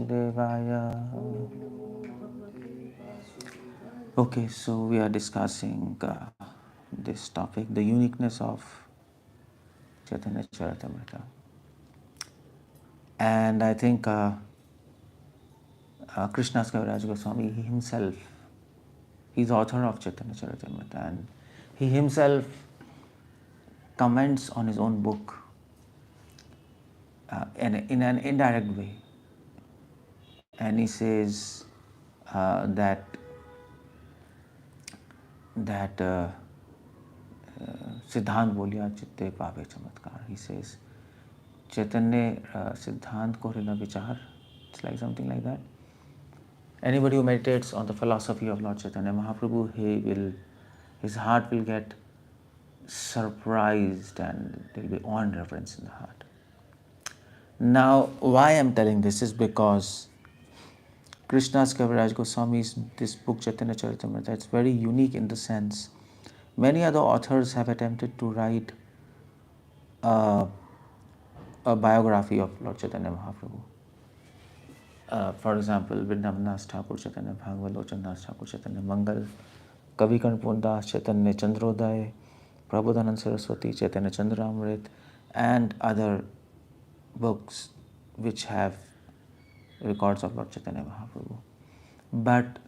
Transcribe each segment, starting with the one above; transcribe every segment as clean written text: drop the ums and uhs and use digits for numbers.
Devaya. Okay, so we are discussing this topic, the uniqueness of Chaitanya Charitamrta. And I think Krishna Consciousness Swami, he himself, he's author of Chaitanya Charitamrta, and he himself comments on his own book in an indirect way. And he says that सिद्धांत बोलिया चित्ते पावे चमत्कार. He says Chaitanya सिद्धांत को हृदय विचार. It's like something like that. Anybody who meditates on the philosophy of Lord Chaitanya Mahaprabhu, his heart will get surprised and there will be awe and reverence in the heart. Now, why I'm telling this is because Krishna's Kaviraj Goswami's this book Chaitanya Charitamrta, it's very unique in the sense many other authors have attempted to write a biography of Lord Chaitanya Mahaprabhu. For example, Vrindavan Das Thakur Chaitanya Bhagavad Lochan Das Thakur Chaitanya Mangal, Kavi Kanpur Das Chaitanya Chandrodaya, Prabodhanand Saraswati Chaitanya Chandramrit, and other books which have records of Lord Chaitanya Mahaprabhu. But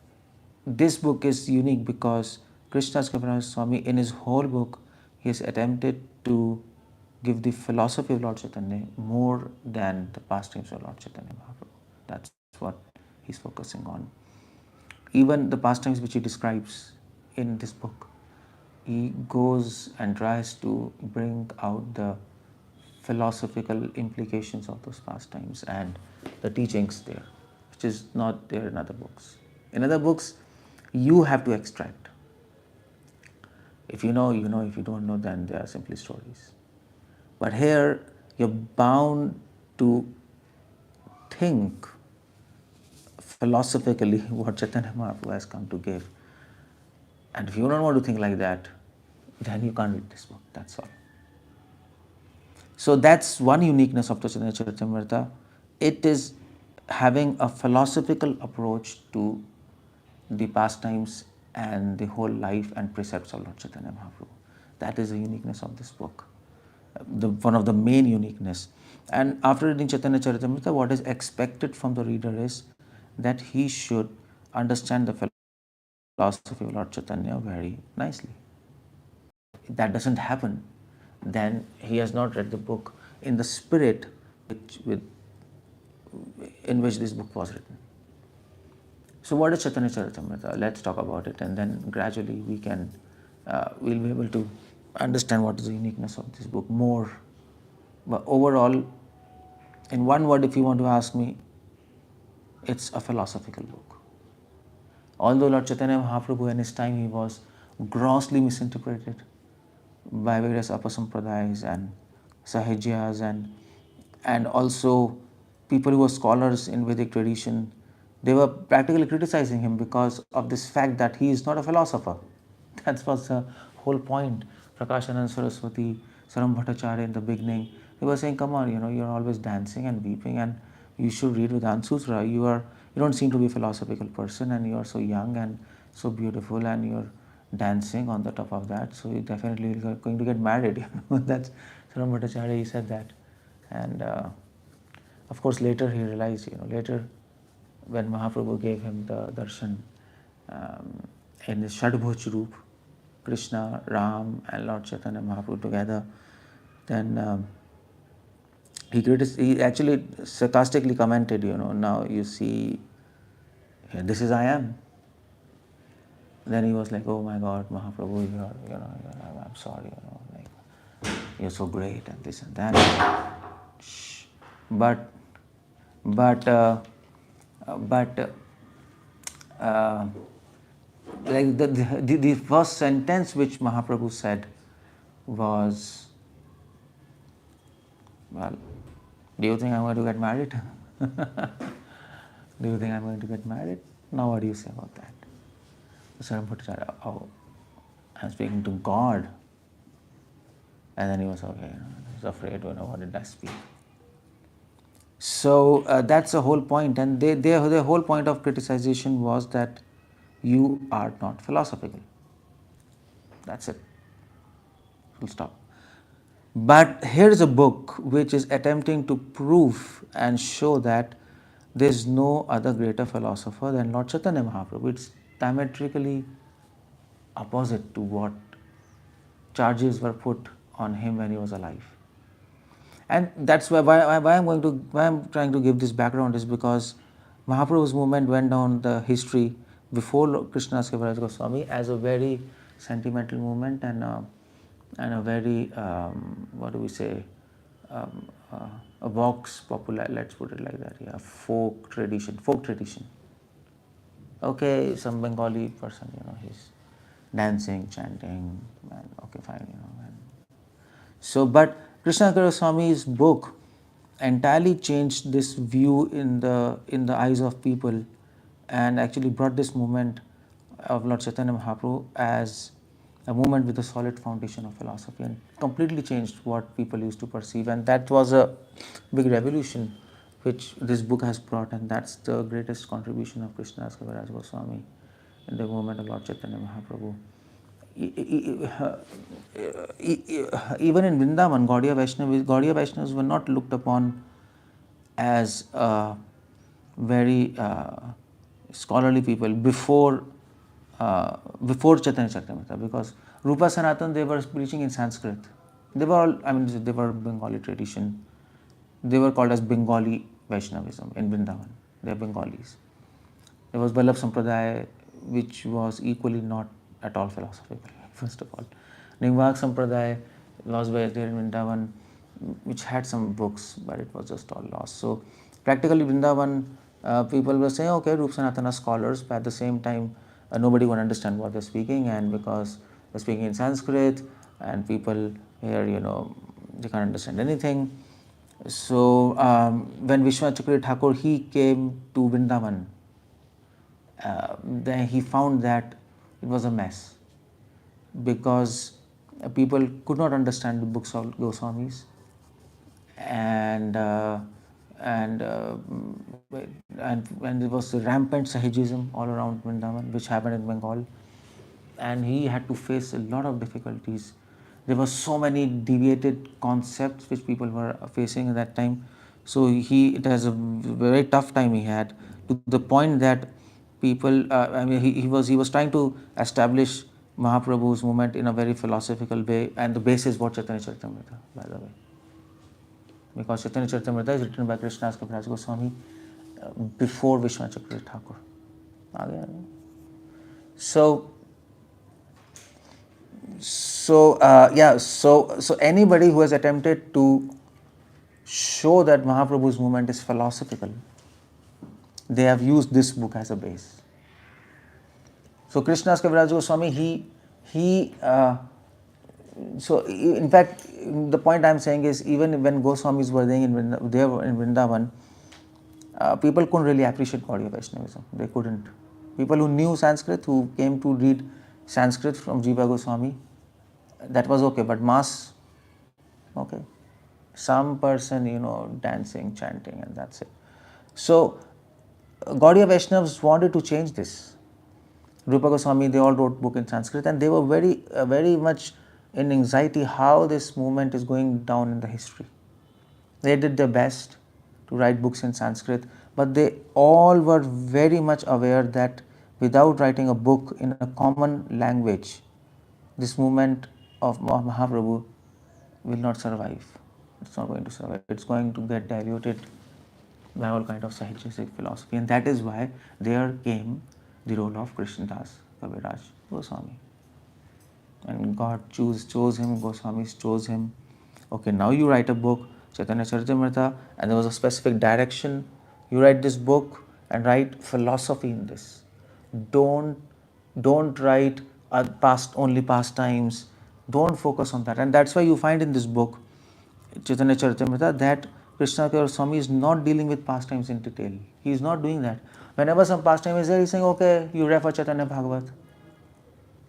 this book is unique because Krishna's Kaviraj Swami, in his whole book, he has attempted to give the philosophy of Lord Chaitanya more than the pastimes of Lord Chaitanya Mahaprabhu. That's what he's focusing on. Even the pastimes which he describes in this book, he goes and tries to bring out the philosophical implications of those pastimes and the teachings there, which is not there in other books. In other books, you have to extract. If you know, you know. If you don't know, then they are simply stories. But here, you're bound to think philosophically what Chaitanya Mahaprabhu has come to give. And if you don't want to think like that, then you can't read this book. That's all. So that's one uniqueness of Chaitanya Charitamrta. It is having a philosophical approach to the pastimes and the whole life and precepts of Lord Chaitanya Mahaprabhu. That is the uniqueness of this book, one of the main uniqueness. And after reading Chaitanya Charitamrita, what is expected from the reader is that he should understand the philosophy of Lord Chaitanya very nicely. If that doesn't happen, then he has not read the book in the spirit in which this book was written. So what is Chaitanya Charitamrita? Let's talk about it, and then gradually we'll be able to understand what is the uniqueness of this book more. But overall, in one word, if you want to ask me, it's a philosophical book. Although Lord Chaitanya Mahaprabhu in his time, he was grossly misinterpreted by various apasampradayas and sahajyas and also people who were scholars in Vedic tradition. They were practically criticizing him because of this fact that he is not a philosopher. That was the whole point. Prakashanand Saraswati, Saram Bhattacharya in the beginning, they were saying, come on, you're always dancing and weeping and you should read Vedanta Sutra. You don't seem to be a philosophical person and you are so young and so beautiful and you're dancing on the top of that. So you definitely are going to get married. That's Saram Bhattacharya, he said that. And of course later he realized, later when Mahaprabhu gave him the darshan in the Shadbhuj Roop, Krishna, Ram and Lord Chaitanya Mahaprabhu together, then he actually sarcastically commented, now you see, this is I am. Then he was like, oh my God, Mahaprabhu, I'm sorry, like, you're so great and this and that. But like the first sentence which Mahaprabhu said was, well, do you think I'm going to get married? Do you think I'm going to get married? Now what do you say about that? Saram Bhattacharya, oh, I'm speaking to God. And then he was okay, he was afraid, what did I speak? So that's the whole point, and their whole point of criticization was that you are not philosophical. That's it. Full stop. But here's a book which is attempting to prove and show that there's no other greater philosopher than Lord Chaitanya Mahaprabhu. It's diametrically opposite to what charges were put on him when he was alive. And that's why I'm trying to give this background is because Mahaprabhu's movement went down the history before Krishna's Kaviraj Goswami as a very sentimental movement and a very what do we say, a vox popular, let's put it like that, yeah, folk tradition. Okay, some Bengali person, he's dancing, chanting, and okay, fine, and so, but Krishna Swami's book entirely changed this view in the eyes of people, and actually brought this movement of Lord Chaitanya Mahaprabhu as a movement with a solid foundation of philosophy, and completely changed what people used to perceive. And that was a big revolution which this book has brought, and that's the greatest contribution of Krishnadas Kaviraj Goswami in the movement of Lord Chaitanya Mahaprabhu. Even in Vrindavan, Gaudiya Vaishnavas were not looked upon as very scholarly people before Chaitanya Charitamrta, because Rupa Sanatan, they were preaching in Sanskrit. They were all, they were Bengali tradition. They were called as Bengali Vaishnavism in Vrindavan. They are Bengalis. There was Vallabh Sampradaya, which was equally not at all philosophical, first of all. Ningvak Sampradaya was there in Vrindavan, which had some books, but it was just all lost. So, practically Vrindavan, people were saying, okay, Rup Sanatana scholars, but at the same time, nobody would understand what they're speaking, and because they're speaking in Sanskrit, and people here, they can't understand anything. So, when Vishwanath Thakur, he came to Vrindavan, then he found that it was a mess, because people could not understand the books of Goswamis, and and uh, and there was rampant Sahijism all around Vrindavan, which happened in Bengal, and he had to face a lot of difficulties. There were so many deviated concepts which people were facing at that time. So it was a very tough time he had, to the point that people, he was trying to establish Mahaprabhu's movement in a very philosophical way, and the basis was Chaitanya Charitamrta, by the way, because Chaitanya Charitamrta is written by Krishnadas Kaviraj Goswami before Vishwanath Chakravarti Thakur. So, so anybody who has attempted to show that Mahaprabhu's movement is philosophical, they have used this book as a base. So Krishnadas Kaviraj Goswami, so in fact, the point I am saying is, even when Goswamis were there in Vrindavan, people couldn't really appreciate Gaudiya Vaishnavism. They couldn't. People who knew Sanskrit, who came to read Sanskrit from Jiva Goswami, that was okay, but mass, okay. Some person, dancing, chanting, and that's it. So, Gaudiya Vaishnavas wanted to change this. Rupa Goswami, they all wrote book in Sanskrit, and they were very much in anxiety how this movement is going down in the history. They did their best to write books in Sanskrit, but they all were very much aware that without writing a book in a common language, this movement of Mahaprabhu will not survive. It's not going to survive. It's going to get diluted by all kind of Sahijasic philosophy, and that is why there came the role of Krishnadas Kaviraj Goswami. And God chose him, Goswamis chose him. Okay, now you write a book, Chaitanya Charitamrta, and there was a specific direction. You write this book and write philosophy in this. Don't write only pastimes. Don't focus on that. And that's why you find in this book, Chaitanya Charitamrita, that Krishna Swami is not dealing with pastimes in detail. He is not doing that. Whenever some pastime is there, he's saying, okay, you refer Chaitanya Bhagavat.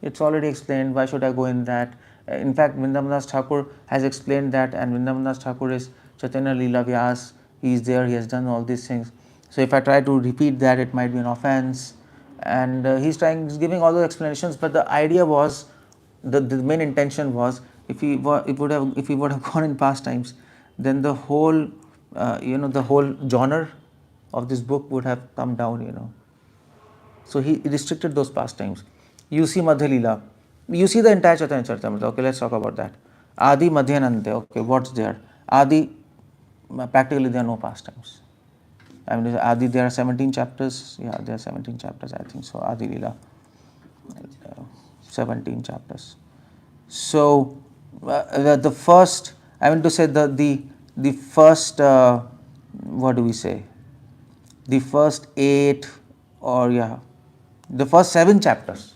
It's already explained, why should I go in that? In fact, Vrindavan Thakur has explained that, and Vrindavan Thakur is Chaitanya Leela Vyas, he is there, he has done all these things. So if I try to repeat that, it might be an offense. And he's giving all those explanations, but the idea was, the main intention was, if he would have gone in past times, then the whole, the whole genre of this book would have come down. So he restricted those pastimes. You see Madhya Leela. You see the entire Chaitanya Charitamrta. Okay, let's talk about that. Adi, Madhya, and Ante. Okay, what's there? Adi, practically there are no pastimes. I mean, Adi, there are 17 chapters. Yeah, there are 17 chapters, I think so. Adi Leela, 17 chapters. So, the first, I mean to say, the first, what do we say? The first 8, or the first 7 chapters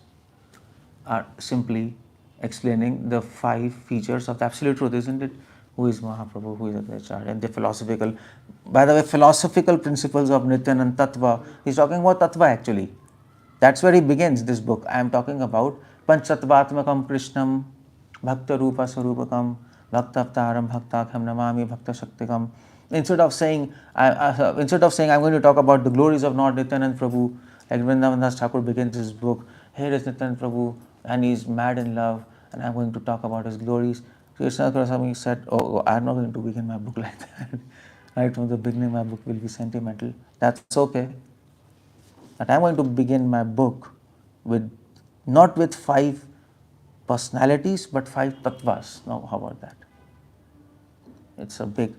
are simply explaining the 5 features of the Absolute Truth, isn't it? Who is Mahaprabhu, who is Advaita, and the philosophical, by the way, philosophical principles of Nityanand Tattva. He's talking about Tattva actually. That's where he begins this book. I am talking about Panchatatvatmakam Krishnam, Bhakta Rupa Sarupakam, Bhaktavtaram Bhaktakham Namami Bhakta Shaktikam. Instead of saying I'm going to talk about the glories of Lord Nityanand Prabhu, like Vrindavan Das Thakur begins his book, here is Nityanand Prabhu and he is mad in love, and I'm going to talk about his glories. Krishna Consciousness said, I'm not going to begin my book like that. Right from the beginning, my book will be sentimental. That's okay. But I'm going to begin my book with, not with 5 personalities, but 5 tattvas. Now, how about that? It's a big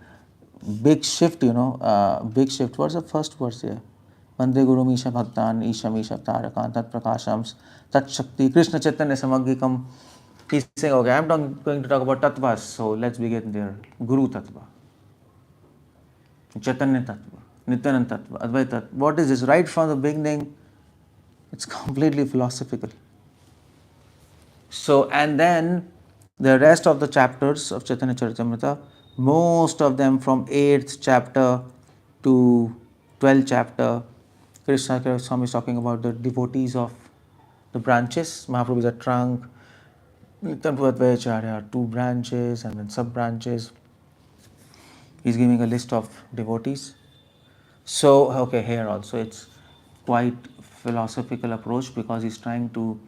shift, big shift. What's the first verse here? Vande Guru Misha Bhaktan, Isham Isha Tarakan, Tat Prakashams, Tat Shakti, Krishna Chaitanya Samagikam. He's saying, okay, I'm going to talk about tattvas, so let's begin there. Guru Tattva, Chaitanya Tattva, Nityanand Tattva, Advaita Tattva. What is this? Right from the beginning, it's completely philosophical. So, and then the rest of the chapters of Chaitanya Charitamrta, most of them from 8th chapter to 12th chapter, Krishna Swami is talking about the devotees of the branches. Mahaprabhu is a trunk, Nityanand Advaita are 2 branches, and then sub branches. He's giving a list of devotees. So, okay, here also it's quite philosophical approach, because he's trying to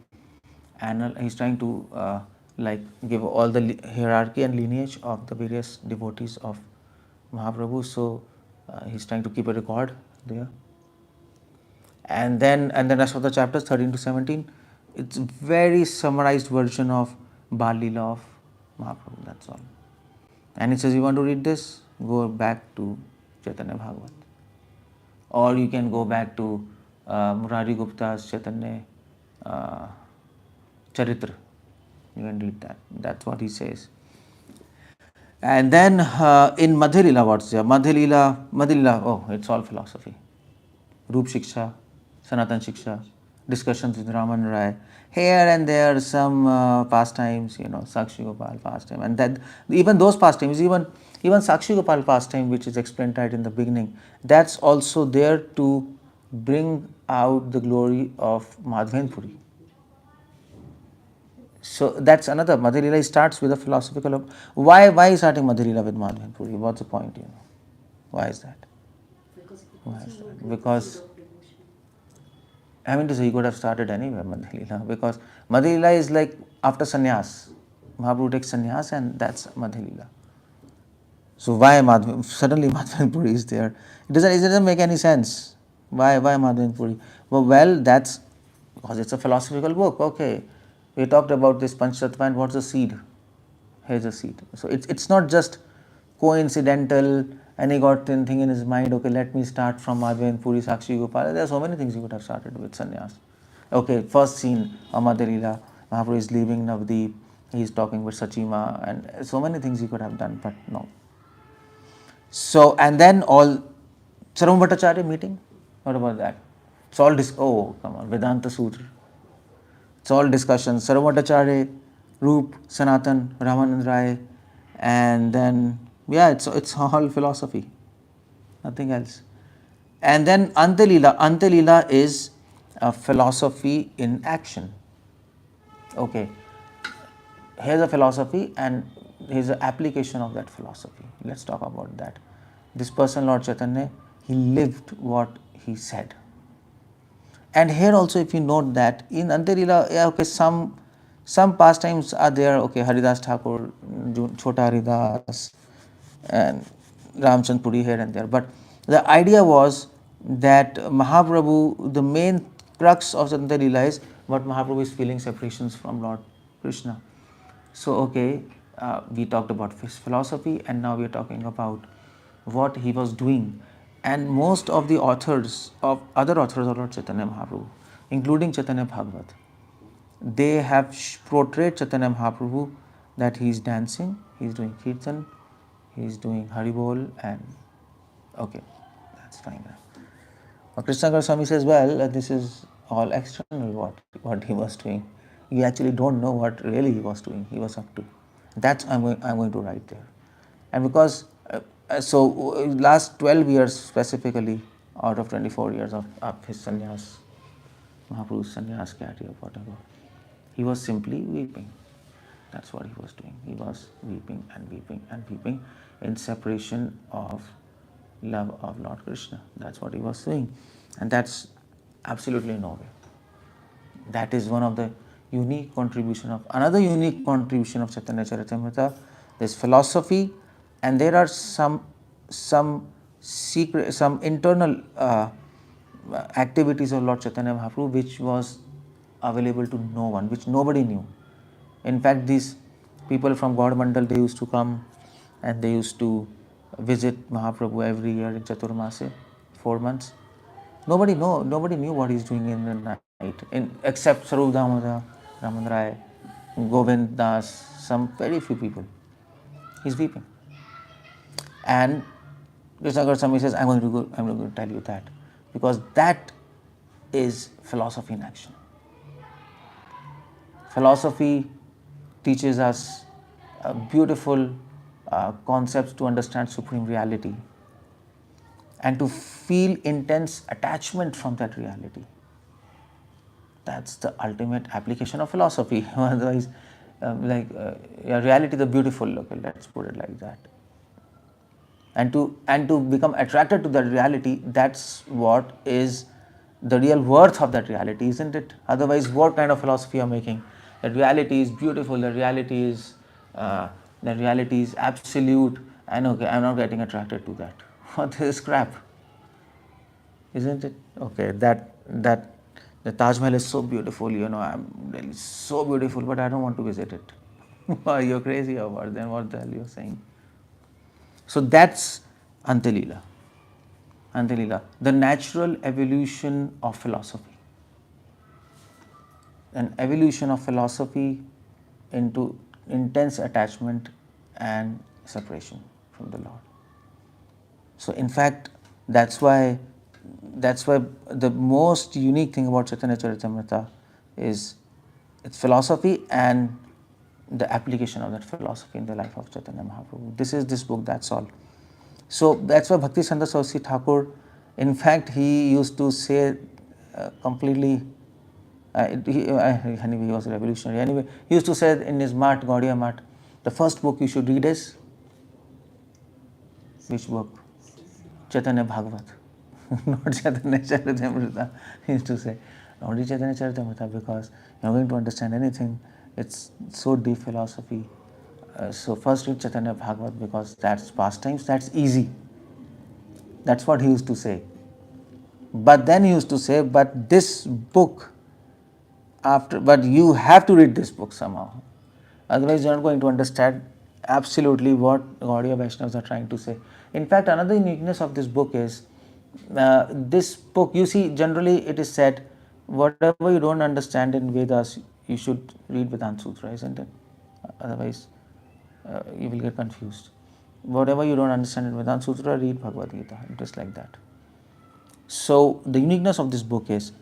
give all the hierarchy and lineage of the various devotees of Mahaprabhu. So he's trying to keep a record there. And then rest of the chapters 13 to 17, it's a very summarized version of Bal Leela of Mahaprabhu. That's all. And it says, you want to read this, go back to Chaitanya Bhagavat, or you can go back to Murari Gupta's Chaitanya Charitra. You can read that. That's what he says. And then in Madhya Leela, what's there? Madhya Leela, oh, it's all philosophy. Roop Shiksha, Sanatan Shiksha, discussions with Raman Rai. Here and there some pastimes, Sakshi Gopal pastime. And that even those pastimes, even Sakshi Gopal pastime, which is explained right in the beginning, that's also there to bring out the glory of Madhven Puri. So that's another. Madhya Leela starts with a philosophical. Why starting Madhya Leela with Madhven Puri? What's the point? Why is that? Because I mean to say, he could have started anywhere, Madhya Leela, because Madhya Leela is like after sannyas. Mahaprabhu takes sannyas, and that's Madhya Leela. So why suddenly Madhven Puri is there? It doesn't make any sense. Why Madhven Puri? Well, that's because it's a philosophical book. Okay, we talked about this Panchatattva, and what's the seed? Here's the seed. So it's not just coincidental, and he got a thing in his mind, okay, let me start from Madhven Puri, Sakshi Gopal. There are so many things he could have started with sannyas. Okay, first scene of Madhya Leela, Mahaprabhu is leaving Navdeep, he's talking with Sachima, and so many things he could have done, but no. So, and then all Sarvam Bhattacharya meeting, what about that? It's all come on, Vedanta Sutra. It's all discussions. Sarvam Bhattacharya, Roop, Sanatan, Ramanand Rai, and then it's all philosophy, nothing else. And then Ante Leela is a philosophy in action. Okay, here's a philosophy, and here's an application of that philosophy. Let's talk about that. This person, Lord Chaitanya, he lived what he said. And here also, if you note that in Antarila, yeah, okay, some pastimes are there. Okay, Haridas Thakur, Chota Haridas, and Ramchand Puri here and there. But the idea was that Mahaprabhu, the main crux of Chaitanya Leela is what Mahaprabhu is feeling separations from Lord Krishna. So, okay, we talked about his philosophy, and now we are talking about what he was doing. And most of the other authors of Lord Chaitanya Mahaprabhu, including Chaitanya Bhagavat, they have portrayed Chaitanya Mahaprabhu that he is dancing, he is doing kirtan, he is doing Haribol, and okay, that's fine. Krishna Consciousness says, well, this is all external what he was doing. You actually don't know what really he was doing, he was up to. That's I'm going to write there. And because, last 12 years specifically, out of 24 years of his sannyas, Mahaprabhu's sannyas career, whatever, he was simply weeping. That's what he was doing. He was weeping and weeping and weeping in separation of love of Lord Krishna. That's what he was doing. And that's absolutely nowhere. That is one of the another unique contribution of Chaitanya Charitamrta. There's philosophy, and there are some secret, some internal activities of Lord Chaitanya Mahaprabhu which was available to no one, which nobody knew. In fact, these people from God Mandal, they used to come and they used to visit Mahaprabhu every year in Chaturmase, 4 months. Nobody knew what he's doing in the night, except Sarup Damodar, Raman Rai, Govind Das, some very few people. He's weeping. And Krishna Consciousness says, I'm going to tell you that, because that is philosophy in action. Philosophy teaches us beautiful concepts to understand supreme reality and to feel intense attachment from that reality. That's the ultimate application of philosophy. Otherwise, reality, the beautiful, okay, let's put it like that. And to become attracted to that reality, that's what is the real worth of that reality, isn't it? Otherwise, what kind of philosophy you're making? That reality is beautiful, that reality is absolute, and okay, I'm not getting attracted to that. What is crap? Isn't it? Okay, that the Taj Mahal is so beautiful, I'm really so beautiful, but I don't want to visit it. You're crazy or what? Then what the hell you're saying? So that's Antalila. Antalila, the natural evolution of philosophy. An evolution of philosophy into intense attachment and separation from the Lord. So in fact, that's why the most unique thing about Chaitanya Charitamrta is its philosophy and the application of that philosophy in the life of Chaitanya Mahaprabhu. This is this book, that's all. So that's why Bhakti Siddhanta Saraswati Thakur, in fact, he used to say completely, he was a revolutionary. Anyway, he used to say in his Mat, Gaudiya Mat, the first book you should read is, which book? Chaitanya Bhagavat. Not Chaitanya Charitamrta. He used to say, don't read Chaitanya Charitamrta because you're going to understand anything. It's so deep philosophy. So first read Chaitanya Bhagavat because that's pastimes, that's easy. That's what he used to say. But then he used to say, but this book, but you have to read this book somehow. Otherwise you're not going to understand absolutely what Gaudiya Vaishnavas are trying to say. In fact, another uniqueness of this book is, this book, you see, generally it is said, whatever you don't understand in Vedas, you should read Vedanta Sutra, isn't it? Otherwise, you will get confused. Whatever you don't understand in Vedanta Sutra, read Bhagavad Gita, just like that. So, the uniqueness of this book is,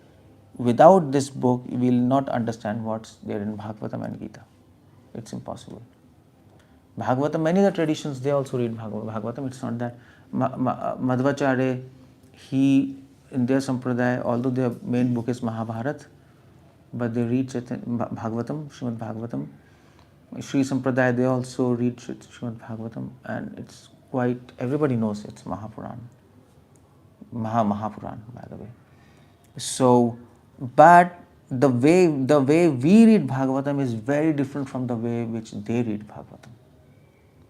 without this book, you will not understand what's there in Bhagavatam and Gita. It's impossible. Bhagavatam, many other traditions, they also read Bhagavatam. It's not that. Madhvacharya, in their sampradaya, although their main book is Mahabharata, but they read Bhagavatam, Srimad Bhagavatam. Sri Sampradaya, they also read Srimad Bhagavatam, and it's quite, everybody knows it's Mahapuran. Mahapuran, by the way. So, but the way we read Bhagavatam is very different from the way which they read Bhagavatam.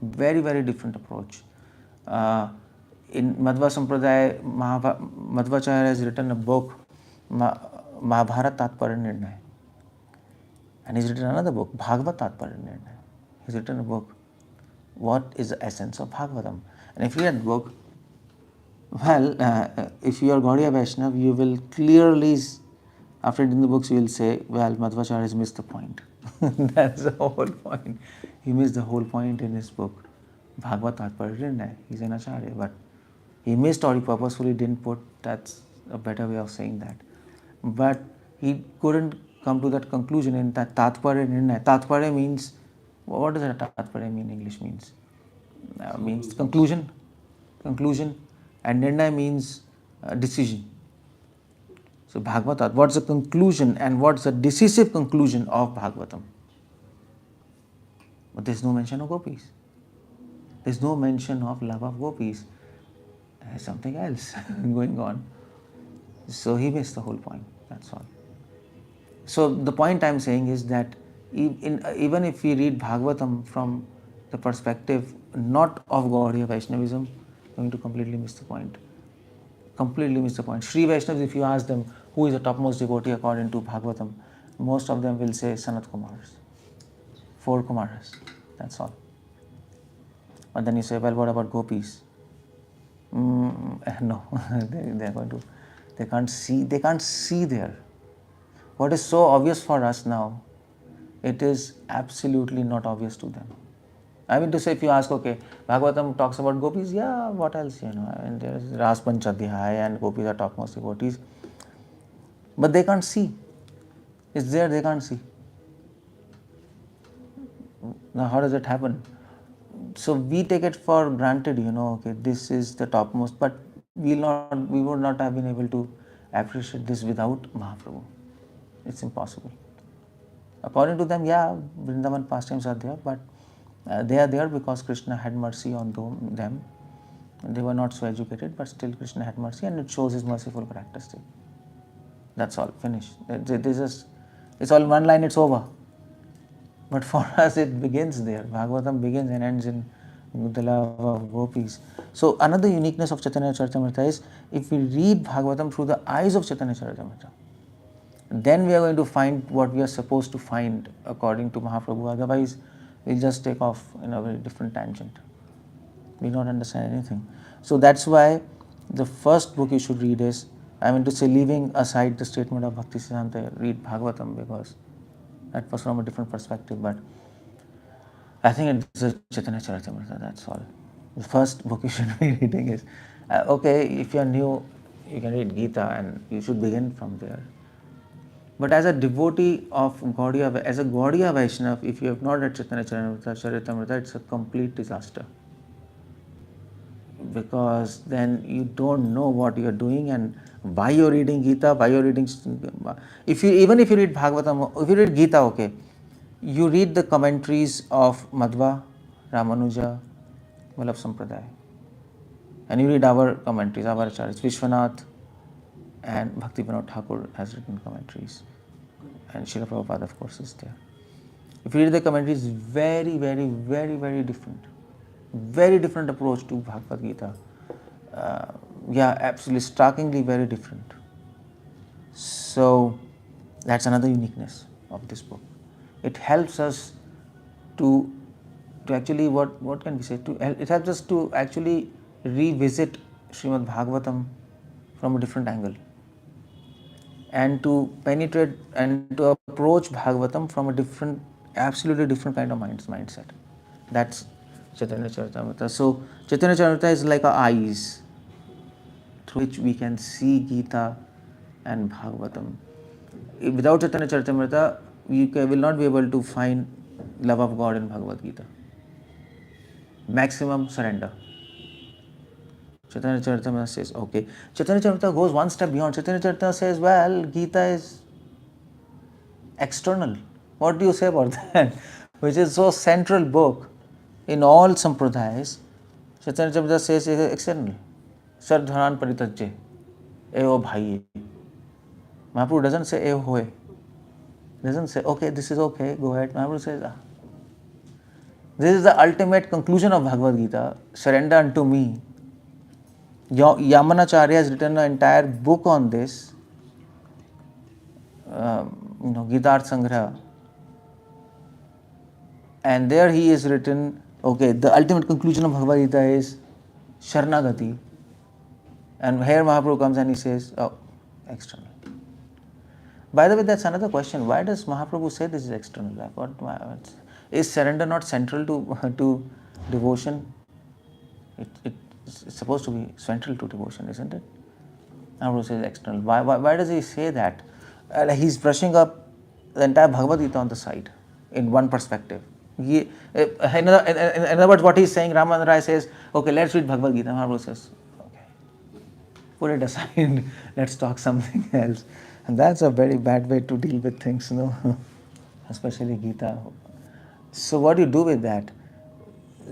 Very, very different approach. In Madhva Sampradaya, Madhvacharya has written a book, Mahabharata Tatparya Nirnaya. And he's written another book, Bhagavad Tatparya Nirnaya. He's written a book, what is the essence of Bhagavatam. And if you read that book, well, if you are Gaudiya Vaishnav, you will clearly, after reading the books, you will say, well, Madhvacharya has missed the point. That's the whole point. He missed the whole point in his book, Bhagavad Tatparya Nirnaya. He's an Acharya, but he missed or he purposefully didn't put, that's a better way of saying that. But he couldn't come to that conclusion in that Tatparya Nirnaya. Tatparya means, what does that Tatparya mean? English means conclusion. And Nirnaya means decision. So Bhagavatam, what's the conclusion and what's the decisive conclusion of Bhagavatam? But there's no mention of gopis. There's no mention of love of gopis. There's something else going on. So he missed the whole point, that's all. So the point I'm saying is that even if we read Bhagavatam from the perspective not of Gaudiya Vaishnavism, we're going to completely miss the point. Completely miss the point. Sri Vaishnavas, if you ask them who is the topmost devotee according to Bhagavatam, most of them will say Sanat Kumars. 4 Kumaras, that's all. But then you say, well, what about gopis? No, they can't see there. What is so obvious for us now, it is absolutely not obvious to them. I mean to say, if you ask, okay, Bhagavatam talks about gopis, yeah, what else, and there is Ras Panchadhyaya and gopis are topmost devotees. But they can't see. It's there, they can't see. Now, how does it happen? So we take it for granted, okay, this is the topmost, but we would not have been able to appreciate this without Mahaprabhu. It's impossible. According to them, yeah, Vrindavan pastimes are there, but they are there because Krishna had mercy on them. They were not so educated, but still Krishna had mercy, and it shows his merciful characteristic. That's all, finished. It's all one line, it's over. But for us, it begins there. Bhagavatam begins and ends in the love of gopis. So another uniqueness of Chaitanya Charitamrta is, if we read Bhagavatam through the eyes of Chaitanya Charitamrta, then we are going to find what we are supposed to find according to Mahaprabhu. Otherwise, we'll just take off in a very different tangent. We don't understand anything. So that's why the first book you should read is, leaving aside the statement of Bhakti Siddhanta, read Bhagavatam, because that was from a different perspective, but I think it's a Chaitanya Charitamrta, that's all. The first book you should be reading is, okay, if you're new, you can read Gita and you should begin from there. But as a devotee of Gaudiya, as a Gaudiya Vaishnava, if you have not read Chaitanya Charitamrta, it's a complete disaster. Because then you don't know what you are doing and why you're reading Gita, why you're reading. Even if you read Bhagavatam, if you read Gita, okay, you read the commentaries of Madhva, Ramanuja, Vallabh Sampradaya, and you read our commentaries, our acharyas, Vishwanath and Bhakti Vinod Thakur has written commentaries, and Srila Prabhupada, of course, is there. If you read the commentaries, very, very, very, very different. Very different approach to Bhagavad Gita. Absolutely, strikingly very different. So that's another uniqueness of this book. It helps us to actually, what can we say? It helps us to actually revisit Srimad Bhagavatam from a different angle, and to penetrate and to approach Bhagavatam from a absolutely different kind of mindset. That's Chaitanya Charitamrta. So Chaitanya Charitamrta is like our eyes through which we can see Gita and Bhagavatam. Without Chaitanya Charitamrta, we will not be able to find love of God in Bhagavad Gita. Maximum surrender. Chaitanya Charitamrta says, okay. Chaitanya Charitamrta goes one step beyond. Chaitanya Charitamrta says, well, Gita is external. What do you say about that? Which is so central book in all sampradayas. Chaitanya Charitamrta says external. Sardharan paritajye. Eho bhai. Mahaprabhu doesn't say eho hoy. Doesn't say, okay, this is okay, go ahead. Mahaprabhu says, this is the ultimate conclusion of Bhagavad Gita. Surrender unto me. Yamanacharya has written an entire book on this. Gita Sangraha. And there he is written, okay, the ultimate conclusion of Bhagavad Gita is Sharanagati. And here Mahaprabhu comes and he says, oh, external. By the way, that's another question. Why does Mahaprabhu say this is external? Is surrender not central to devotion? It's supposed to be central to devotion, isn't it? Mahaprabhu says external. Why does he say that? He's brushing up the entire Bhagavad Gita on the side in one perspective. In other words, what he's saying, Raman Rai says, okay, let's read Bhagavad Gita. Mahaprabhu says, okay, put it aside, let's talk something else. And that's a very bad way to deal with things, especially Gita. So what do you do with that?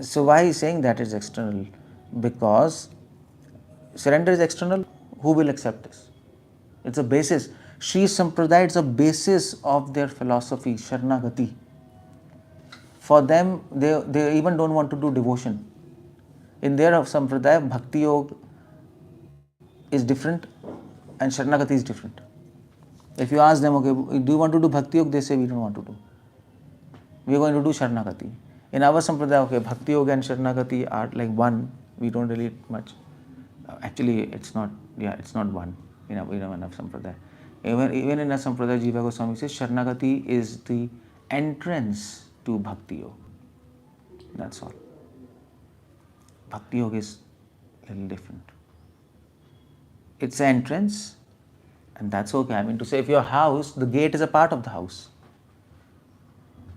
So why he's saying that is external? Because surrender is external. Who will accept this? It's a basis. Sri Sampradaya is a basis of their philosophy, Sharanagati. For them, they even don't want to do devotion. In their Sampradaya, Bhakti Yoga is different and Sharanagati is different. If you ask them, okay, do you want to do Bhakti Yoga? They say, we don't want to do. We are going to do Sharanagati. In our Sampradaya, okay, Bhakti Yoga and Sharanagati are like one. We don't relate much. Actually, it's not one in our Sampradaya. Even in our Sampradaya, Jiva Goswami says, Sharanagati is the entrance to Bhakti Yoga. That's all. Bhakti Yoga is a little different. It's an entrance, and that's okay. I mean to say, if your house, the gate is a part of the house.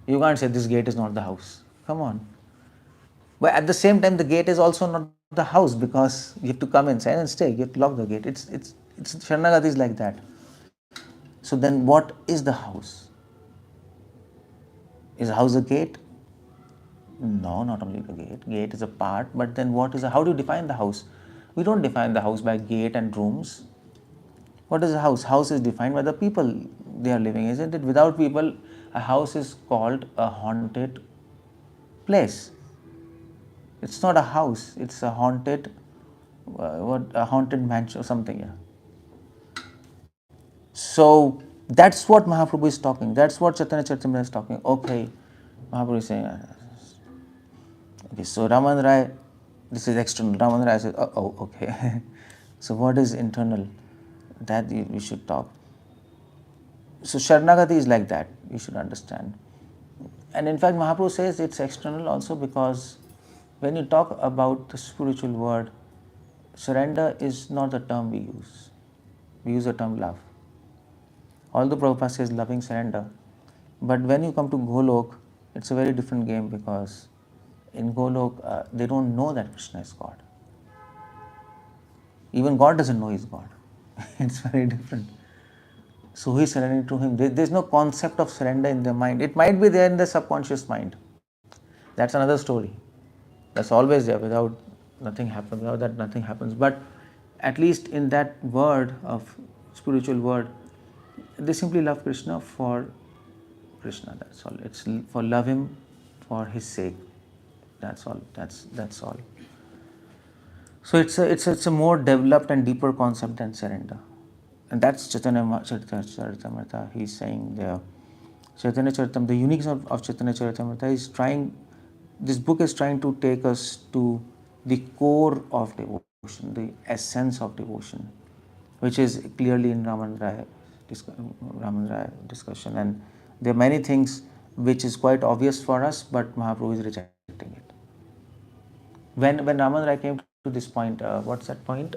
You can't say this gate is not the house. Come on. But at the same time, the gate is also not the house because you have to come inside and stay. You have to lock the gate. It's Sharanagati is like that. So then what is the house? Is a house a gate? No, not only the gate. Gate is a part, but then how do you define the house? We don't define the house by gate and rooms. What is a house? House is defined by the people they are living, isn't it? Without people, a house is called a haunted place. It's not a house, it's a haunted, a haunted mansion or something, yeah. So that's what Mahaprabhu is talking. That's what Chaitanya Charitamrta is talking. Okay, Mahaprabhu is saying, okay, so Raman Rai, this is external. Raman Rai says, oh, okay. So what is internal? That we should talk. So Sharanagati is like that, you should understand. And in fact, Mahaprabhu says it's external also because when you talk about the spiritual word, surrender is not the term we use. We use the term love. Although Prabhupada says loving surrender, but when you come to Golok, it's a very different game because in Golok, they don't know that Krishna is God. Even God doesn't know He's God. It's very different. So who is surrendering to Him? There's no concept of surrender in their mind. It might be there in the subconscious mind. That's another story. That's always there. Without nothing happens. Without that, nothing happens. But at least in that word of spiritual word, they simply love Krishna for Krishna. That's all. It's for love Him for His sake. That's all. That's all. So it's a more developed and deeper concept than surrender. And that's Chaitanya Charitamrta. He's saying there. Chaitanya Charitamrta, the uniqueness of Chaitanya Charitamrta is this book is trying to take us to the core of devotion, the essence of devotion, which is clearly in Raman Rai discussion. And there are many things which is quite obvious for us, but Mahaprabhu is rejecting it. When Raman Rai came to this point, what's that point?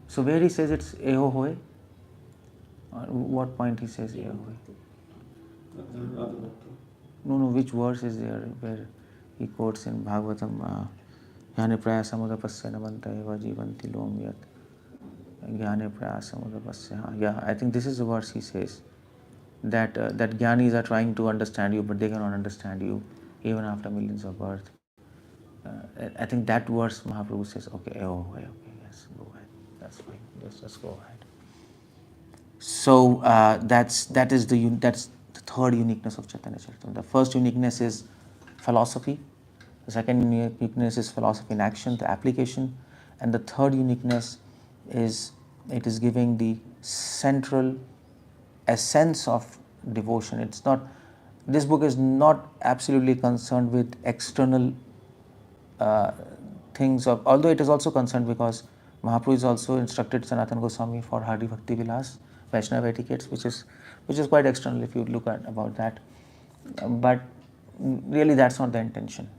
So where he says it's eho hoy, what point he says eho hoy? No, which verse is there where he quotes in Bhagavatam, Jnane prayasamudapasya namanta eva jivanti lom yat Jnane prayasamudapasya. Yeah, I think this is the verse he says, that Jnanis are trying to understand you, but they cannot understand you even after millions of births. I think that verse Mahaprabhu says, okay, yes, go ahead. That's fine. Just go ahead. So that's the third uniqueness of Chaitanya Charitamrita. The first uniqueness is philosophy. The second uniqueness is philosophy in action, the application, and the third uniqueness is it is giving the central essence of devotion. It's not. This book is not absolutely concerned with external things of, although it is also concerned because Mahaprabhu is also instructed Sanatana Goswami for Hari Bhakti Vilas, Vaishnava etiquettes, which is quite external if you look at about that. But really that's not the intention.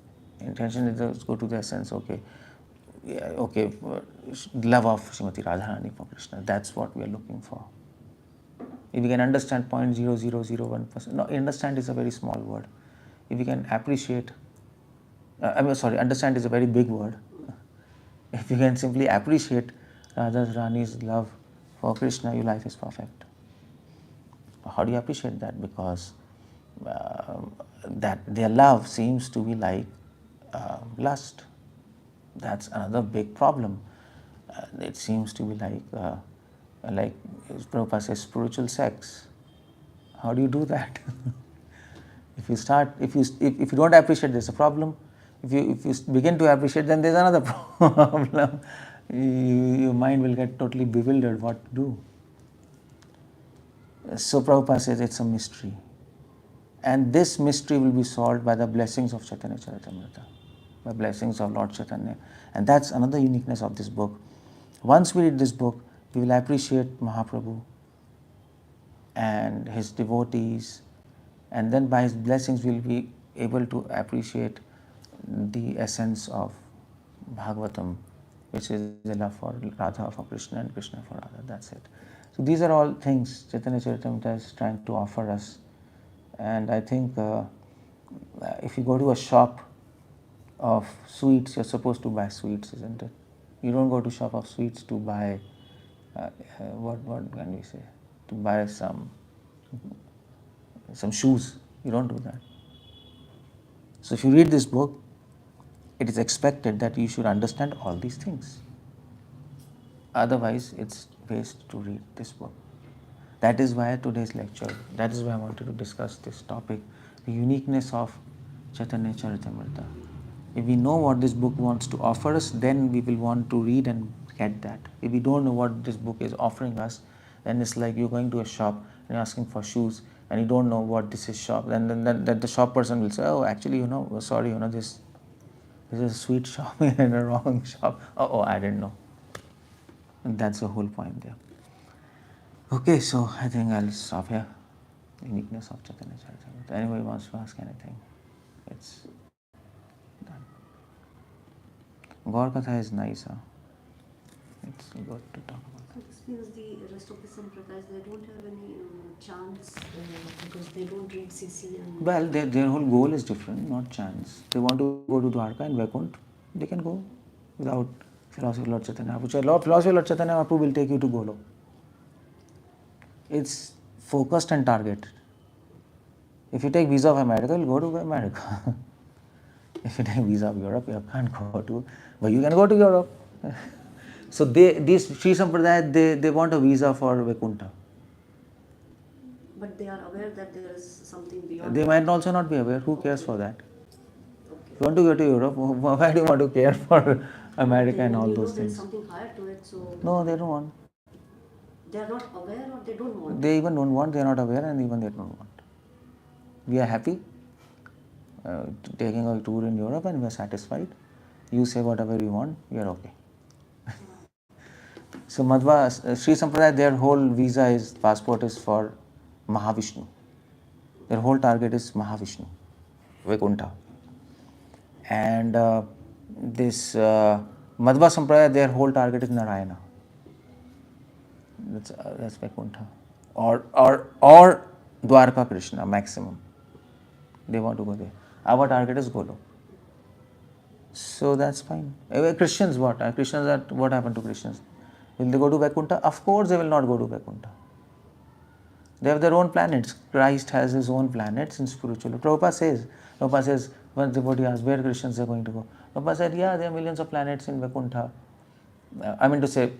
Intention is to go to the essence, okay, love of Srimati Radharani for Krishna. That's what we are looking for. If we can understand 0.0001%, no, understand is a very small word. If we can appreciate, understand is a very big word. If you can simply appreciate Radha Rani's love for Krishna, your life is perfect. How do you appreciate that? Because that their love seems to be like lust. That's another big problem. It seems to be like Prabhupada says, spiritual sex. How do you do that? If you don't appreciate, there's a problem. If you begin to appreciate, then there's another problem. Your mind will get totally bewildered what to do. So Prabhupada says it's a mystery. And this mystery will be solved by the blessings of Chaitanya Charitamrta, by blessings of Lord Chaitanya. And that's another uniqueness of this book. Once we read this book, we will appreciate Mahaprabhu and his devotees, and then by his blessings we will be able to appreciate the essence of Bhagavatam, which is the love for Radha for Krishna and Krishna for Radha. That's it. So these are all things Chaitanya Charitamrita is trying to offer us. And I think if you go to a shop of sweets, you're supposed to buy sweets, isn't it? You don't go to shop of sweets to buy, what can we say? To buy some shoes. You don't do that. So if you read this book, it is expected that you should understand all these things. Otherwise, it's waste to read this book. That is why today's lecture, that is why I wanted to discuss this topic, the uniqueness of Chaitanya Charitamrta. If we know what this book wants to offer us, then we will want to read and get that. If we don't know what this book is offering us, then it's like you're going to a shop and you're asking for shoes and you don't know what this is shop. Then the shop person will say, oh, actually, sorry, this is a sweet shop in a wrong shop. Oh, I didn't know. And that's the whole point there. Okay, so I think I'll stop here. Uniqueness of Chaitanya Charitamrta. Anybody wants to ask anything? It's done. Gaur Katha is nice, huh? It's good to talk about. So this means the rest of the sampradayas, they don't have any chants because they don't read CC and... Well, their whole goal is different, not chants. They want to go to Dwarka and Vaikunt, they can go without philosophy of Lord Chaitanya. Philosophy of Lord Chaitanya Mahaprabhu will take you to Golo. It's focused and targeted. If you take visa of America, you'll go to America. If you take visa of Europe, you can't go to, but you can go to Europe. So these Sri Sampradaya, they want a visa for Vaikuntha. But they are aware that there is something beyond. They might also not be aware. Who cares for that? Okay. If you want to go to Europe, why do you want to care for America and all those things? There's something higher to it, so... No, they don't want. They are not aware or they don't want? They even don't want, they are not aware, and even they don't want. We are happy taking a tour in Europe and we are satisfied. You say whatever you want, we are okay. So Madhva, Sri Sampradaya, their whole passport is for Mahavishnu. Their whole target is Mahavishnu, Vaikuntha. And this Madhva Sampradaya, their whole target is Narayana. That's Vaikuntha. Or Dwarka Krishna, maximum. They want to go there. Our target is Golo. So that's fine. Christians, what? What happened to Christians? Will they go to Vaikuntha? Of course they will not go to Vaikuntha. They have their own planets. Christ has his own planets in spiritual. Prabhupada says, One devotee asked, where Christians are going to go? Prabhupada said, yeah, there are millions of planets in Vaikuntha. I mean to say,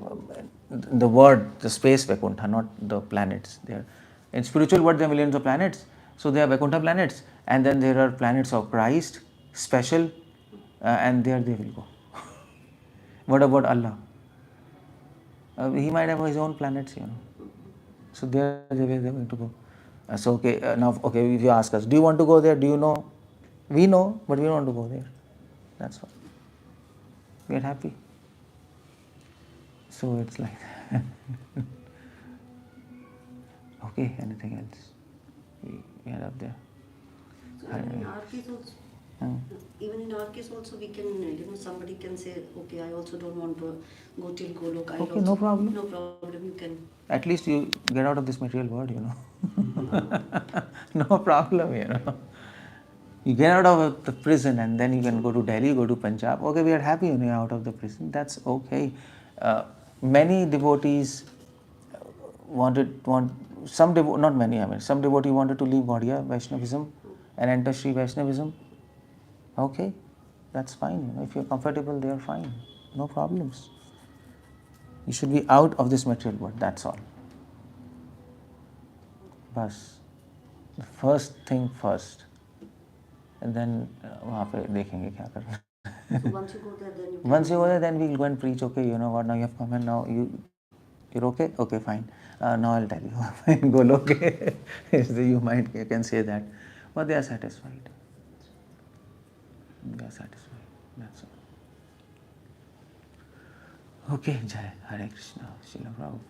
the word, the space Vaikuntha, not the planets. There, in spiritual world, there are millions of planets. So there are Vaikuntha planets, and then there are planets of Christ, special, and there they will go. What about Allah? He might have his own planets, So there they were going to go. So okay, now okay, if you ask us, do you want to go there? Do you know? We know, but we don't want to go there. That's all. We are happy. So it's like that. Okay, anything else? We are up there. So even in our case also, even in our case also, we can, somebody can say, okay, I also don't want to go till Golok. Okay, no problem. No problem, you can. At least you get out of this material world, No problem, You get out of the prison and then you can go to Delhi, go to Punjab. Okay, we are happy when you're out of the prison. That's okay. Many devotees some devotee wanted to leave Gaudiya Vaishnavism and enter Sri Vaishnavism. Okay, that's fine. If you're comfortable there, fine. No problems. You should be out of this material world, that's all. Bas. The first thing first. And then वहाँ पे देखेंगे क्या करना. So once you go there, then you Once you go there, then we'll go and preach. Okay, you know what? Now you have come and now you're okay. Okay, fine. Now I'll tell you. Fine, go okay. You can say that, but they are satisfied. They are satisfied. That's all. Okay, Jai Hare Krishna. Srila Prabhupada.